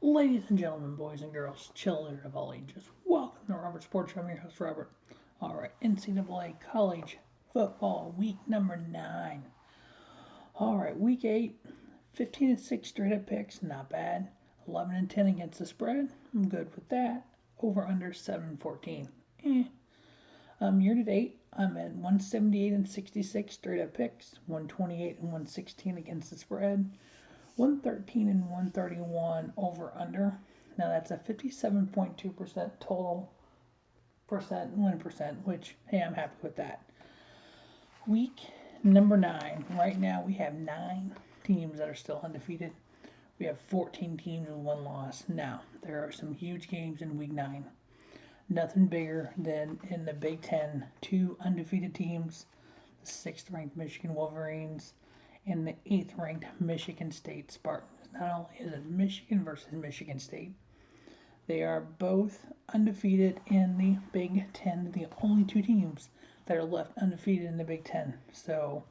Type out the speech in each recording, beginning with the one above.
Ladies and gentlemen, boys and girls, children of all ages, welcome to Robert Sports. I'm your host, Robert. All right, NCAA college football week number 9. All right, week 8, 15-6 straight up picks, not bad. 11-10 against the spread, I'm good with that. Over under 7-14. Year to date, I'm at 178-66 straight up picks, 128-116 against the spread. 113 and 131 over under. Now that's a 57.2% total win percent, which, hey, I'm happy with that. Week number 9. Right now we have 9 teams that are still undefeated. We have 14 teams with 1 loss. Now, there are some huge games in week 9. Nothing bigger than in the Big Ten, 2 undefeated teams, the 6th ranked Michigan Wolverines and the 8th ranked Michigan State Spartans. Not only is it Michigan versus Michigan State, they are both undefeated in the Big Ten, the only 2 teams that are left undefeated in the Big Ten. So,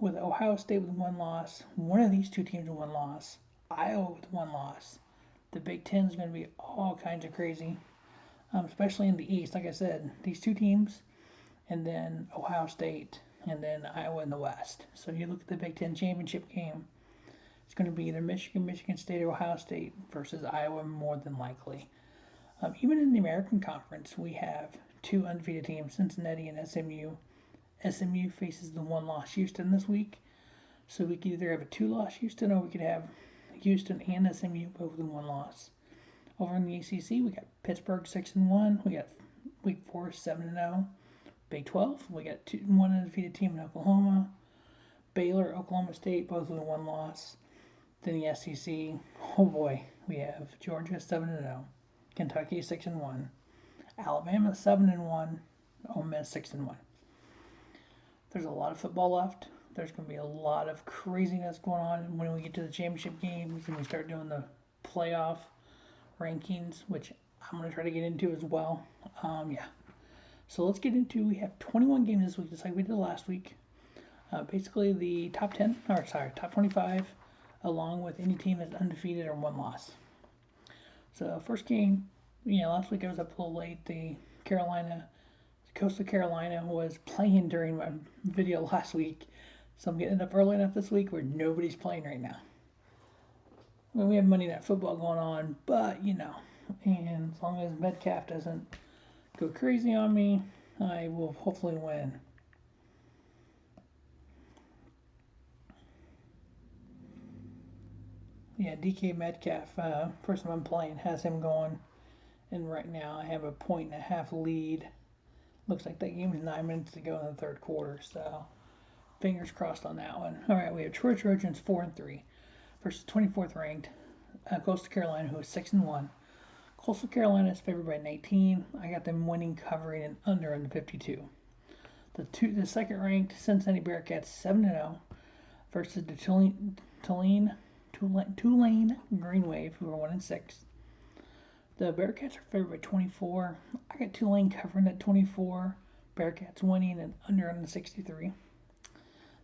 with Ohio State with 1 loss, one of these 2 teams with 1 loss, Iowa with 1 loss, the Big Ten is going to be all kinds of crazy, especially in the East. Like I said, these 2 teams, and then Ohio State, and then Iowa in the West. So you look at the Big Ten championship game, it's going to be either Michigan State, or Ohio State versus Iowa more than likely. Even in the American Conference, we have 2 undefeated teams, Cincinnati and SMU. SMU faces the 1-loss Houston this week. So we could either have a 2-loss Houston, or we could have Houston and SMU both with 1 loss. Over in the ACC, we got Pittsburgh 6-1. We got week 4 7-0. Big 12, we got 1 undefeated team in Oklahoma. Baylor, Oklahoma State, both with a 1 loss. Then the SEC, oh boy, we have Georgia 7-0, Kentucky 6-1, Alabama 7-1, Ole Miss 6-1. There's a lot of football left. There's going to be a lot of craziness going on when we get to the championship games and we start doing the playoff rankings, which I'm going to try to get into as well. So let's get into, we have 21 games this week, just like we did last week. Basically the top 25, along with any team that's undefeated or 1 loss. So first game, last week I was up a little late. Coastal Carolina was playing during my video last week. So I'm getting up early enough this week where nobody's playing right now. We have Monday Night Football going on, but, and as long as Metcalf doesn't go crazy on me, I will hopefully win. Yeah, DK Metcalf, person I'm playing, has him going. And right now I have a 1.5 lead. Looks like that game is 9 minutes to go in the 3rd quarter, so fingers crossed on that one. All right, we have Troy Trojans 4-3 versus 24th ranked Coastal Carolina, who is 6-1. Coastal Carolina is favored by 19. I got them winning, covering, and under on the 52. The 2nd-ranked Cincinnati Bearcats 7-0 versus the Tulane Green Wave, who are 1-6. The Bearcats are favored by 24. I got Tulane covering at 24. Bearcats winning and under on the 63.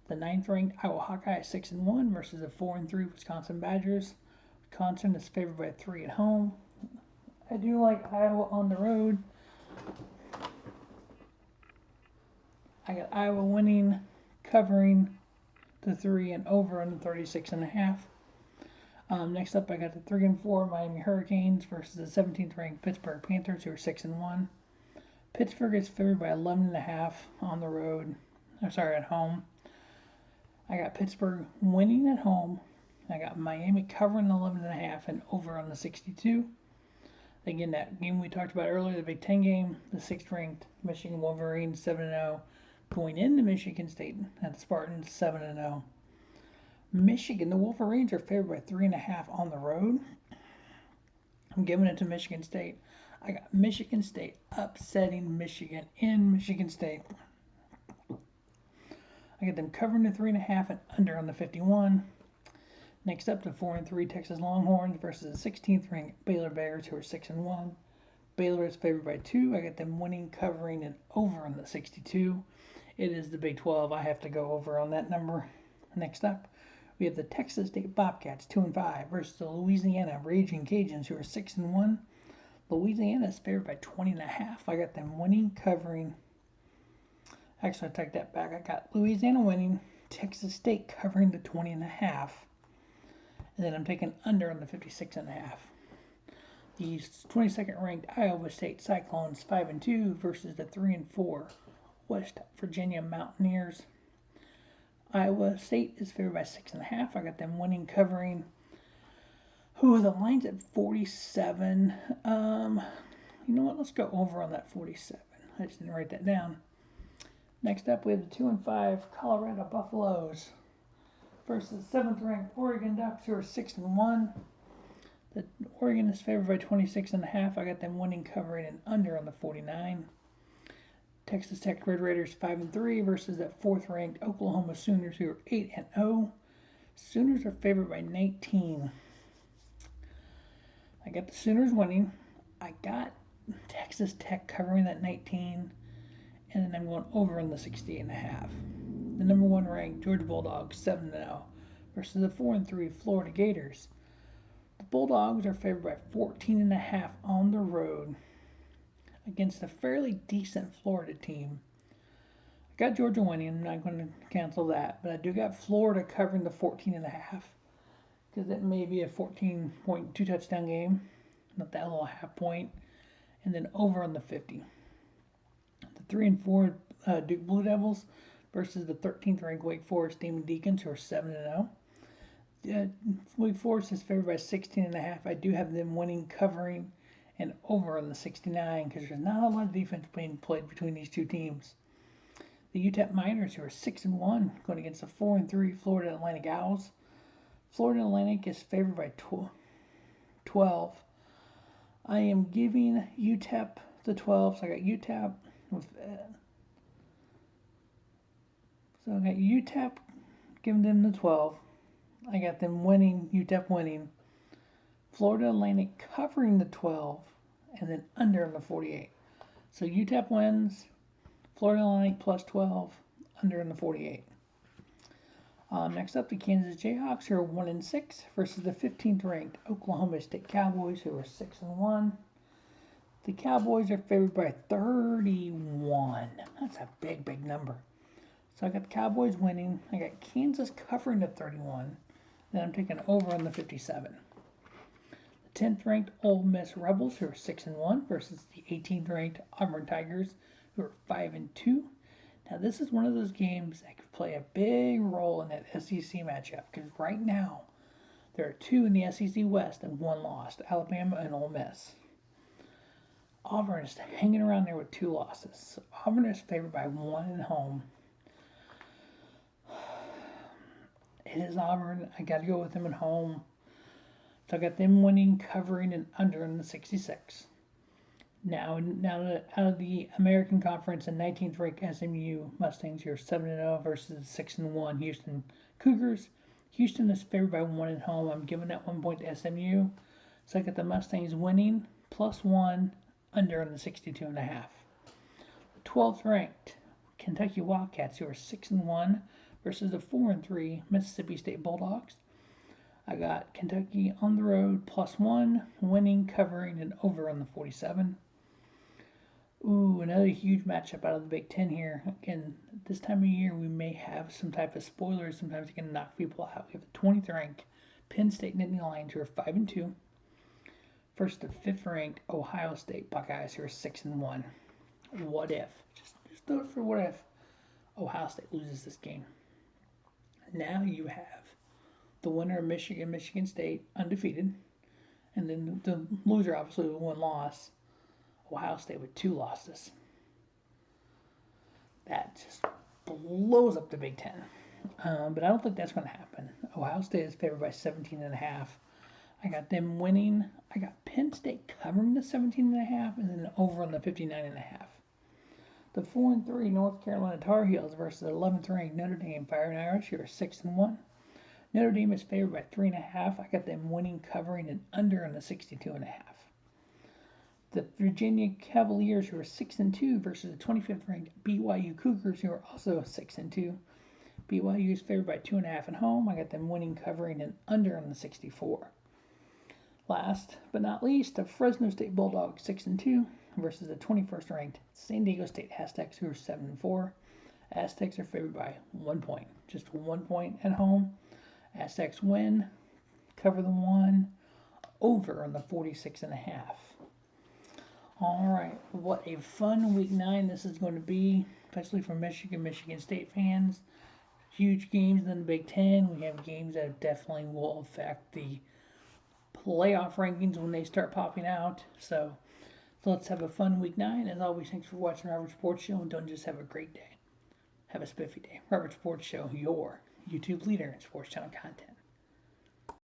The 9th-ranked Iowa Hawkeyes 6-1 versus the 4-3 Wisconsin Badgers. Wisconsin is favored by 3 at home. I do like Iowa on the road. I got Iowa winning, covering the 3 and over on the 36.5. Next up, I got the 3-4 Miami Hurricanes versus the 17th-ranked Pittsburgh Panthers, who are 6-1. Pittsburgh is favored by 11.5 on the road. At home. I got Pittsburgh winning at home. I got Miami covering 11.5 and over on the 62. Again, that game we talked about earlier, the Big Ten game, the 6th-ranked Michigan Wolverines 7-0, going into Michigan State at the Spartans 7-0. Michigan, the Wolverines are favored by 3.5 on the road. I'm giving it to Michigan State. I got Michigan State upsetting Michigan in Michigan State. I got them covering the 3.5 and under on the 51. Next up, the 4-3 Texas Longhorns versus the 16th-ranked Baylor Bears, who are 6-1. Baylor is favored by 2. I got them winning, covering, and over on the 62. It is the Big 12. I have to go over on that number. Next up, We have the Texas State Bobcats 2-5 versus the Louisiana Raging Cajuns, who are 6-1. Louisiana is favored by 20.5. I got them winning, covering. Actually, I take that back. I got Louisiana winning, Texas State covering the 20.5, and then I'm taking under on the 56.5. The 22nd ranked Iowa State Cyclones 5-2 versus the 3-4 West Virginia Mountaineers. Iowa State is favored by 6.5. I got them winning, covering. The line's at 47. You know what? Let's go over on that 47. I just didn't write that down. Next up, we have the 2-5 Colorado Buffaloes versus 7th ranked Oregon Ducks, who are 6-1. The Oregon is favored by 26.5. I got them winning, covering, and under on the 49. Texas Tech Red Raiders 5-3 versus that 4th ranked Oklahoma Sooners, who are 8-0. Sooners are favored by 19. I got the Sooners winning. I got Texas Tech covering that 19. And then I'm going over on the 60.5. The number 1 ranked Georgia Bulldogs 7-0 versus the 4-3 Florida Gators. The Bulldogs are favored by 14.5 on the road against a fairly decent Florida team. I got Georgia winning. I'm not going to cancel that, but I do got Florida covering the 14.5 because it may be a 14-point 2-touchdown game, not that little half point, and then over on the 50. The 3-4 Duke Blue Devils versus the 13th ranked Wake Forest Demon Deacons, who are 7-0. Wake Forest is favored by 16.5. I do have them winning, covering, and over on the 69 because there's not a lot of defense being played between these two teams. The UTEP Miners, who are 6-1, going against the 4-3 Florida Atlantic Owls. Florida Atlantic is favored by 12. I am giving UTEP the 12, so I got UTEP with so I got UTEP giving them the 12. I got them winning, UTEP winning. Florida Atlantic covering the 12, and then under on the 48. So UTEP wins, Florida Atlantic plus 12, under on the 48. Next up, the Kansas Jayhawks, who are 1-6 versus the 15th ranked Oklahoma State Cowboys, who are 6-1. The Cowboys are favored by 31. That's a big, big number. So I got the Cowboys winning. I got Kansas covering the 31. Then I'm taking over on the 57. The 10th ranked Ole Miss Rebels, who are 6-1 versus the 18th ranked Auburn Tigers, who are 5-2. Now this is one of those games that could play a big role in that SEC matchup because right now there are 2 in the SEC West and 1 lost, Alabama and Ole Miss. Auburn is hanging around there with 2 losses. So Auburn is favored by 1 at home. It is Auburn. I got to go with them at home. So I got them winning, covering, and under in the 66. Now out of the American Conference, the 19th ranked SMU Mustangs here 7-0 versus 6-1 Houston Cougars. Houston is favored by 1 at home. I'm giving that 1 point to SMU. So I got the Mustangs winning, plus 1, under in the 62.5. The 12th ranked Kentucky Wildcats, who are 6-1 versus the 4-3 Mississippi State Bulldogs. I got Kentucky on the road, plus 1, winning, covering, and over on the 47. Ooh, another huge matchup out of the Big Ten here. Again, this time of year we may have some type of spoilers. Sometimes you can knock people out. We have the 20th ranked Penn State Nittany Lions, who are 5-2. First, the 5th ranked Ohio State Buckeyes, who are 6-1. What if? Just do it for what if Ohio State loses this game. Now you have the winner of Michigan State, undefeated, and then the loser, obviously, with 1 loss, Ohio State with 2 losses. That just blows up the Big Ten. But I don't think that's going to happen. Ohio State is favored by 17.5. I got them winning. I got Penn State covering the 17.5 and then over on the 59.5. The 4-3 North Carolina Tar Heels versus the 11th ranked Notre Dame Fighting Irish, who are 6-1. Notre Dame is favored by 3.5. I got them winning, covering, and under on the 62.5. The Virginia Cavaliers, who are 6-2 versus the 25th ranked BYU Cougars, who are also 6-2. BYU is favored by 2.5 at home. I got them winning, covering, and under on the 64. Last but not least, the Fresno State Bulldogs 6-2 versus the 21st ranked San Diego State Aztecs, who are 7-4. Aztecs are favored by 1 point, just 1 point at home. Aztecs win, cover the 1, over on the 46.5. All right, what a fun week 9 this is going to be, especially for Michigan State fans. Huge games in the Big Ten. We have games that definitely will affect the playoff rankings when they start popping out. So let's have a fun week 9. As always, thanks for watching Robert Sports Show, and don't just have a great day. Have a spiffy day. Robert Sports Show, your YouTube leader in sports channel content.